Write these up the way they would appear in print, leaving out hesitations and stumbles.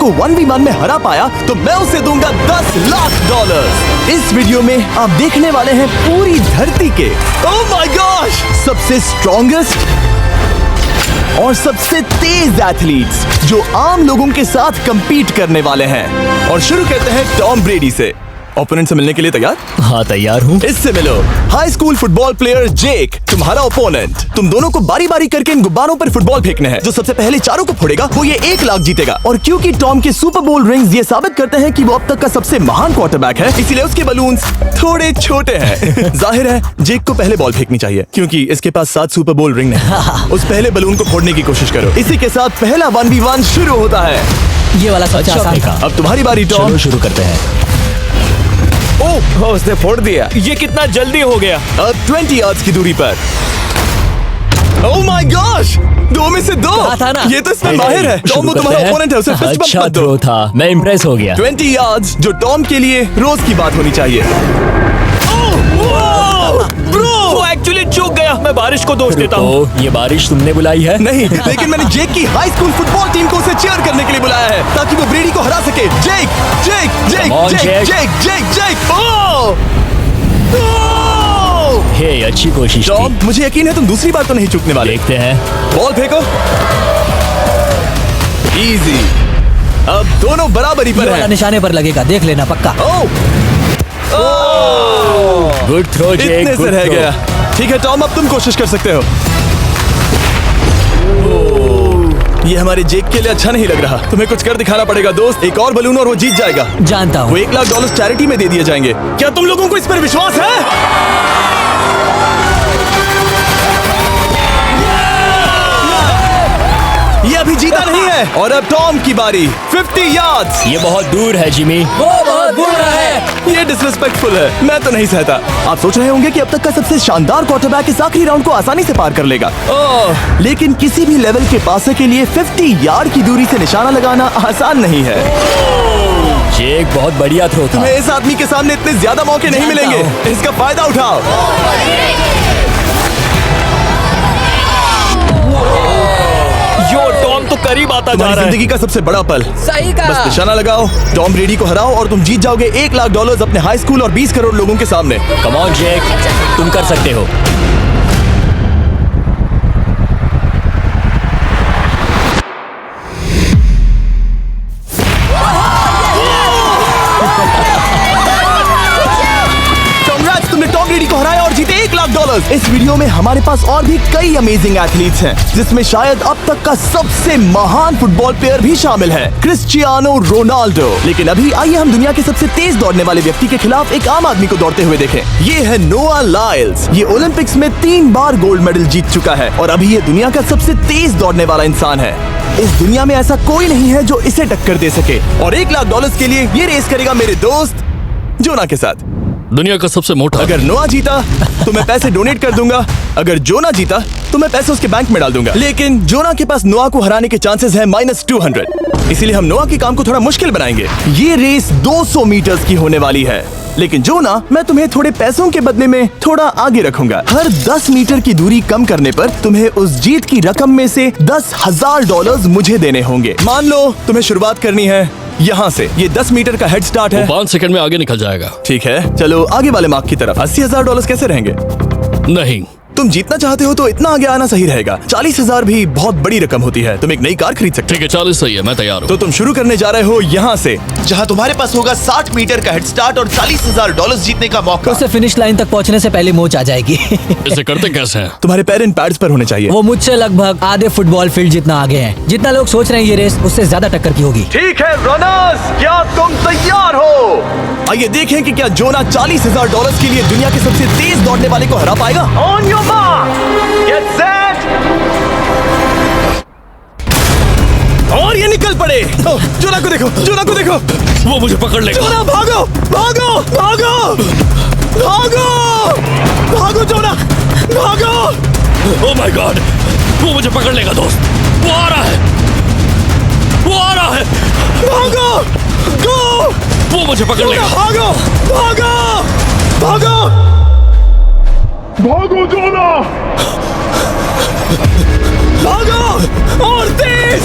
को 1v1 में हरा पाया तो मैं उसे दूंगा $10 लाख। इस वीडियो में आप देखने वाले हैं पूरी धरती के ओह माय गॉश सबसे स्ट्रॉन्गेस्ट और सबसे तेज एथलीट्स जो आम लोगों के साथ compete करने वाले हैं। और शुरू करते हैं टॉम ब्रेडी से। ओपोनेंट से मिलने के लिए तैयार? हाँ तैयार हूँ। इससे मिलो। हाई स्कूल फुटबॉल प्लेयर जेक तुम्हारा ओपोनेंट। तुम दोनों को बारी बारी करके इन गुब्बारों पर फुटबॉल फेंकने हैं। जो सबसे पहले चारों को फोड़ेगा वो ये 1 लाख जीतेगा। और क्योंकि टॉम के सुपर बोल रिंग्स ये साबित करते हैं कि वो अब तक का सबसे महान क्वार्टरबैक है, इसीलिए उसके बलून्स थोड़े छोटे हैं। जाहिर है जेक को पहले बॉल फेंकनी चाहिए क्योंकि इसके पास 7 सुपर बोल रिंग नहीं। उस पहले बलून को फोड़ने की कोशिश करो। इसी के साथ पहला 1v1 शुरू होता है। ये वाला सबसे आसान था। अब तुम्हारी बारी टॉम। शुरू करते हैं। ओह उसने फोड़ दिया। ये कितना जल्दी हो गया। अब 20 यार्ड्स की दूरी पर। ओह माय गॉश 2 में से 2। था ना? ये तो इसमें माहिर है। टॉम वो तुम्हारा ओपोनेंट है, उसे फिस्ट बम्प अच्छा मत दो। थ्रो था, मैं इम्प्रेस हो गया। 20 यार्ड्स जो टॉम के लिए रोज की बात होनी चाहिए। वो एक्चुअली चूक गया। मैं बारिश को दोष देता हूँ। तो ये बारिश तुमने बुलाई है? नहीं, लेकिन मैंने जेक की हाई स्कूल फुटबॉल टीम को उसे चीयर करने के लिए बुलाया है ताकि वो ब्रेडी को हरा सके। जेक जेक जेक Come on, जेक Jake. जेक जेक जेक ओह हे अच्छी कोशिश टॉम थी। मुझे यकीन है तुम दूसरी बार तो नहीं चूकने वाले। देखते हैं। बॉल फेंको। इजी। अब दोनों बराबरी पर ये वाला हैं। निशाने पर लगेगा, देख लेना पक्का। गुड थ्रो जेक, इतने से गुड रह थ्रो। गया। ठीक है टॉम अब तुम कोशिश कर सकते हो। ये हमारे जेक के लिए अच्छा नहीं लग रहा। तुम्हें कुछ कर दिखाना पड़ेगा दोस्त। एक और बलून और वो जीत जाएगा। जानता वो हूँ। $1 लाख चैरिटी में दे दिए जाएंगे। क्या तुम लोगों को इस पर विश्वास है? ये अभी जीता नहीं है। और अब टॉम की बारी। 50 यार्ड्स। ये बहुत दूर है जिमी। वो बहुत बुरा है। ये डिसरिस्पेक्टफुल है। मैं तो नहीं सहता। आप सोच रहे होंगे कि अब तक का सबसे शानदार क्वार्टरबैक इस आखिरी राउंड को आसानी से पार कर लेगा। लेकिन किसी भी लेवल के पासे के लिए 50 यार्ड की दूरी से निशाना लगाना आसान नहीं है। जेक बहुत बढ़िया थ्रो था। तुम्हें इस आदमी के सामने इतने ज्यादा मौके नहीं जानता मिलेंगे। इसका फायदा उठाओ। यो टॉम तो करीब आता जा तुम्हारी रहा है। जिंदगी का सबसे बड़ा पल। सही बस निशाना लगाओ, टॉम ब्रेडी को हराओ और तुम जीत जाओगे $1 लाख अपने हाई स्कूल और 20 करोड़ लोगों के सामने। कम ऑन जेक, तुम कर सकते हो। Congrats, तुमने टॉम ब्रेडी को हराया और जीते $1 लाख। इस वीडियो में हमारे पास और भी कई अमेजिंग एथलीट्स हैं, जिसमें शायद अब तक का सबसे महान फुटबॉल प्लेयर भी शामिल है, क्रिस्टियानो रोनाल्डो। लेकिन अभी आइए हम दुनिया के सबसे तेज दौड़ने वाले व्यक्ति के खिलाफ एक आम आदमी को दौड़ते हुए देखें। ये है नोआ लाइल्स। ये ओलंपिक्स में 3 बार गोल्ड मेडल जीत चुका है और अभी ये दुनिया का सबसे तेज दौड़ने वाला इंसान है। इस दुनिया में ऐसा कोई नहीं है जो इसे टक्कर दे सके। और $1 लाख के लिए ये रेस करेगा मेरे दोस्त जोना के साथ। दुनिया का सबसे मोटा। अगर नोआ जीता तो मैं पैसे डोनेट कर दूंगा। अगर जोना जीता तो मैं पैसे उसके बैंक में डाल दूंगा। लेकिन जोना के पास नोआ को हराने के चांसेस हैं -200। इसीलिए हम नोआ के काम को थोड़ा मुश्किल बनाएंगे। ये रेस 200 मीटर्स की होने वाली है। लेकिन जोना, मैं तुम्हें थोड़े पैसों के बदले में थोड़ा आगे रखूंगा। हर 10 मीटर की दूरी कम करने पर तुम्हें उस जीत की रकम में से $10,000 मुझे देने होंगे। मान लो तुम्हें शुरुआत करनी है यहाँ से। ये 10 मीटर का हेड स्टार्ट है। 5 सेकंड में आगे निकल जाएगा। ठीक है, चलो आगे वाले मार्क की तरफ। $80,000 कैसे रहेंगे? नहीं, तुम जीतना चाहते हो तो इतना आगे आना सही रहेगा। 40,000 भी बहुत बड़ी रकम होती है। तुम एक नई कार खरीद सकते ठीक है 40 सही है, मैं तैयार हूँ। तो तुम शुरू करने जा रहे हो यहाँ से, जहाँ तुम्हारे पास होगा 60 मीटर का हेड स्टार्ट और $40,000 जीतने का मौका। उसे फिनिश लाइन तक पहुंचने से पहले मोच आ जाएगी। इसे करते कैसे हैं? तुम्हारे पैर इन पैड्स पर होने चाहिए। वो मुझसे लगभग आधे फुटबॉल फील्ड जितना आगे हैं। जितना लोग सोच रहे हैं ये रेस उससे ज्यादा टक्कर की होगी। ठीक है रनर्स, क्या तुम तैयार हो? आइए देखें कि क्या जोना $40,000 के लिए दुनिया के सबसे तेज दौड़ने वाले को हरा पाएगा। On your mark, get set, और ये निकल पड़े। जोना को देखो, जोना को देखो। वो मुझे पकड़ लेगा। जोना भागो, भागो, भागो, भागो, भागो जोना, भागो। ओह माय गॉड, वो मुझे पकड़ लेगा दोस्त। वो आ रहा है, वो आ रहा है। भागो, गो। वो मुझे पकड़ लेगा। भागो, भागो, भागो, भागो जोना, भागो और तेज।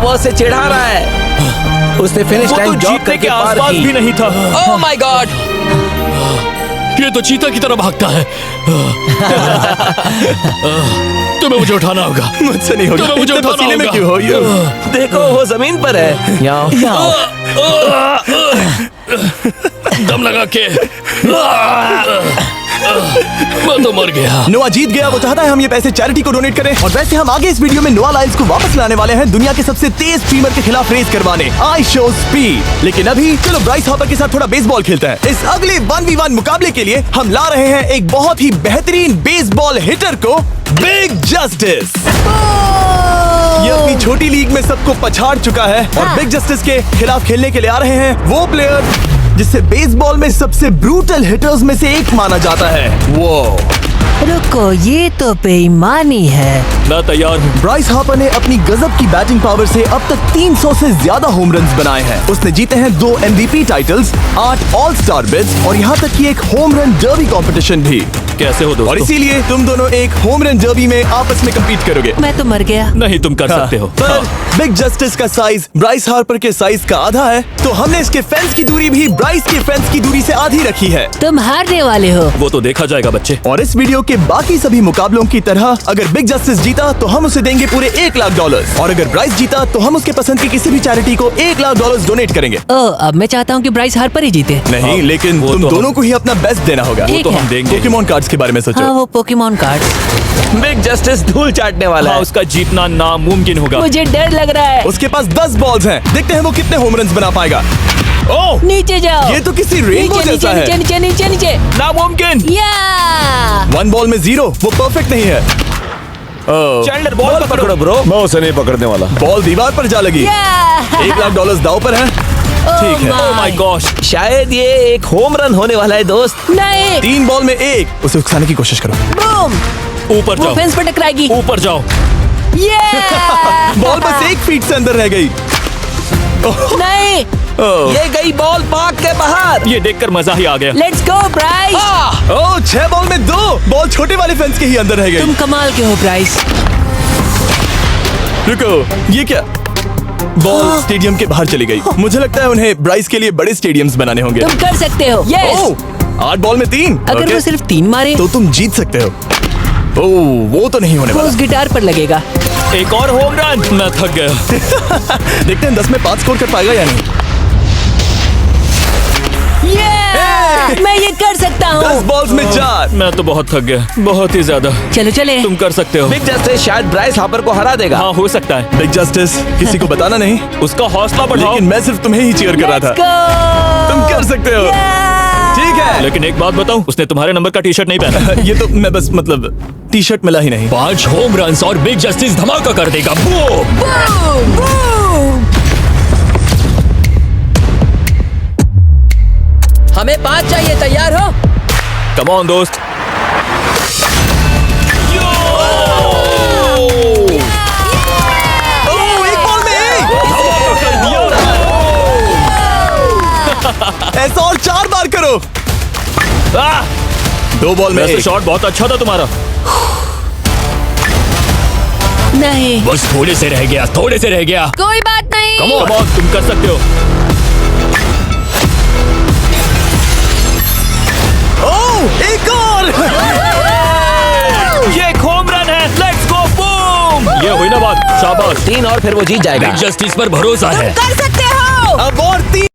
वो उसे चिढ़ा रहा है। उसने फिनिश वो तो लाइन जॉग जीतने करके के पार आसपास की। भी नहीं था। Oh my God! ये तो चीता की तरह भागता है। तुम्हें मुझे उठाना होगा। मुझसे नहीं होगा। तुम्हें मुझे इतने उठाना पसीने में होगा। क्यों हो ये? देखो वो जमीन पर है। यहाँ दम लगा के मैं तो मर गया। नोआ जीत गया। वो चाहता है हम ये पैसे चैरिटी को डोनेट करें। और वैसे हम आगे इस वीडियो में नोआ लाइल्स को वापस लाने वाले हैं दुनिया के सबसे तेज स्ट्रीमर के खिलाफ रेस करवाने, आई शो स्पीड। लेकिन अभी चलो ब्राइस हापर के साथ थोड़ा बेसबॉल खेलते हैं। इस अगले 1v1 मुकाबले के लिए हम ला रहे हैं एक बहुत ही बेहतरीन बेसबॉल हिटर को, बिग जस्टिस। ये अपनी छोटी लीग में सबको पछाड़ चुका है और बिग जस्टिस के खिलाफ खेलने के लिए आ रहे हैं वो प्लेयर जिसे बेसबॉल में सबसे ब्रूटल हिटर्स में से एक माना जाता है। वो रुको, ये तो बेईमानी है। मैं तैयार हूँ। ब्राइस हापर ने अपनी गजब की बैटिंग पावर से अब तक 300 से ज्यादा होम रन्स बनाए हैं। उसने जीते हैं 2 MVP titles, 8 all star bids और यहाँ तक कि एक होम रन डर्बी कंपटीशन भी। कैसे हो और दोस्तों? इसीलिए तुम दोनों एक होम रन डर्बी में आपस में कम्पीट करोगे। मैं तो मर गया। नहीं, तुम कर सकते हो। पर बिग जस्टिस का साइज ब्राइस हार्पर के साइज का आधा है, तो हमने इसके फेंस की दूरी भी ब्राइस के फेंस की दूरी से आधी रखी है। तुम हारने वाले हो। वो तो देखा जाएगा बच्चे। और इस वीडियो के बाकी सभी मुकाबलों की तरह अगर बिग जस्टिस जीता तो हम उसे देंगे पूरे $1 लाख और अगर ब्राइस जीता तो हम उसके पसंद की किसी भी चैरिटी को $1 लाख डोनेट करेंगे। ओ, अब मैं चाहता हूँ कि ब्राइस हार्पर ही जीते। नहीं, लेकिन वो तुम तो दोनों को ही अपना बेस्ट देना होगा। ठीक तो है। हम देंगे। पोकेमॉन कार्ड्स के बारे में सोचो। हाँ, वो पोकेमॉन कार्ड। बिग जस्टिस धूल चाटने वाला हाँ, है। उसका जीतना नामुमकिन होगा। मुझे डर लग रहा है। उसके पास 10 बॉल्स हैं। देखते हैं वो कितने होम रन्स बना पाएगा। ओह, नीचे जाओ। ये तो किसी रेनबो नीचे जैसा नीचे है। नीचे नीचे नीचे नीचे। नामुमकिन। या 1 बॉल में 0, वो परफेक्ट नहीं है। चैंडलर बॉल पकड़ो। पकड़ो ब्रो। मैं उसे नहीं पकड़ने वाला। बॉल दीवार पर जा लगी। $1 लाख दाव पर है। ठीक है। Oh my gosh. शायद ये एक होम रन होने वाला है दोस्त। नहीं। 3 बॉल में 1, उसे उकसाने की कोशिश करो। बूम। ऊपर वो जाओ। फेंस पर टकराएगी। ऊपर जाओ। ये बॉल बस 1 फीट से अंदर रह गई। नहीं। ये गई बॉल पार्क के बाहर। ये देखकर मजा ही आ गया। Let's go Bryce. Oh, 6 ball में 2, बॉल छोटे वाले फेंस के ही अंदर रह तुम गई। कमाल के हो ब्राइस। रुको, ये क्या? बॉल स्टेडियम के बाहर चली गई। मुझे लगता है उन्हें ब्राइस के लिए बड़े स्टेडियम्स बनाने होंगे। तुम कर सकते हो। यस। ओह, 8 बॉल में 3। अगर वो सिर्फ 3 मारे तो तुम जीत सकते हो। ओह, वो तो नहीं होने वो वाला। उस गिटार पर लगेगा। एक और होम रन। मैं थक गया। देखते हैं 10 में 5 स्कोर कर पाएगा या नहीं। ये मैं ये कर सकता 10 हूँ। बॉल्स में 4। मैं तो बहुत थक गया, बहुत ही ज्यादा। चलो चले। तुम कर सकते हो। बिग जस्टिस शायद ब्राइस हापर को हरा देगा। हाँ, हो सकता है। बिग जस्टिस, किसी को बताना नहीं। उसका हौसला बढ़ाओ। लेकिन मैं सिर्फ तुम्हें ही चीयर कर रहा Let's था। go! तुम कर सकते हो। Yeah! ठीक है। लेकिन एक बात बताऊं, उसने तुम्हारे नंबर का टी शर्ट नहीं पहना। ये तो मैं बस मतलब टी शर्ट मिला ही नहीं। 5 होम रन्स और बिग जस्टिस धमाका कर देगा। बूम। Boom! Boom! हमें 5 चाहिए। तैयार हो? कम ऑन दोस्त। ओह, 1 बॉल में 1। ऐसा और 4 बार करो। 2 बॉल में वैसे 1। शॉट बहुत अच्छा था तुम्हारा। नहीं। बस थोड़े से रह गया, थोड़े से रह गया। कोई बात नहीं। कम ऑन, तुम कर सकते हो। ओह, एक और। ये एक होम रन है। Let's go, boom. ये हुई ना बात। शाबाश। 3 और फिर वो जीत जाएगा। बिग जस्टिस पर भरोसा है। कर सकते हो। अब और 3।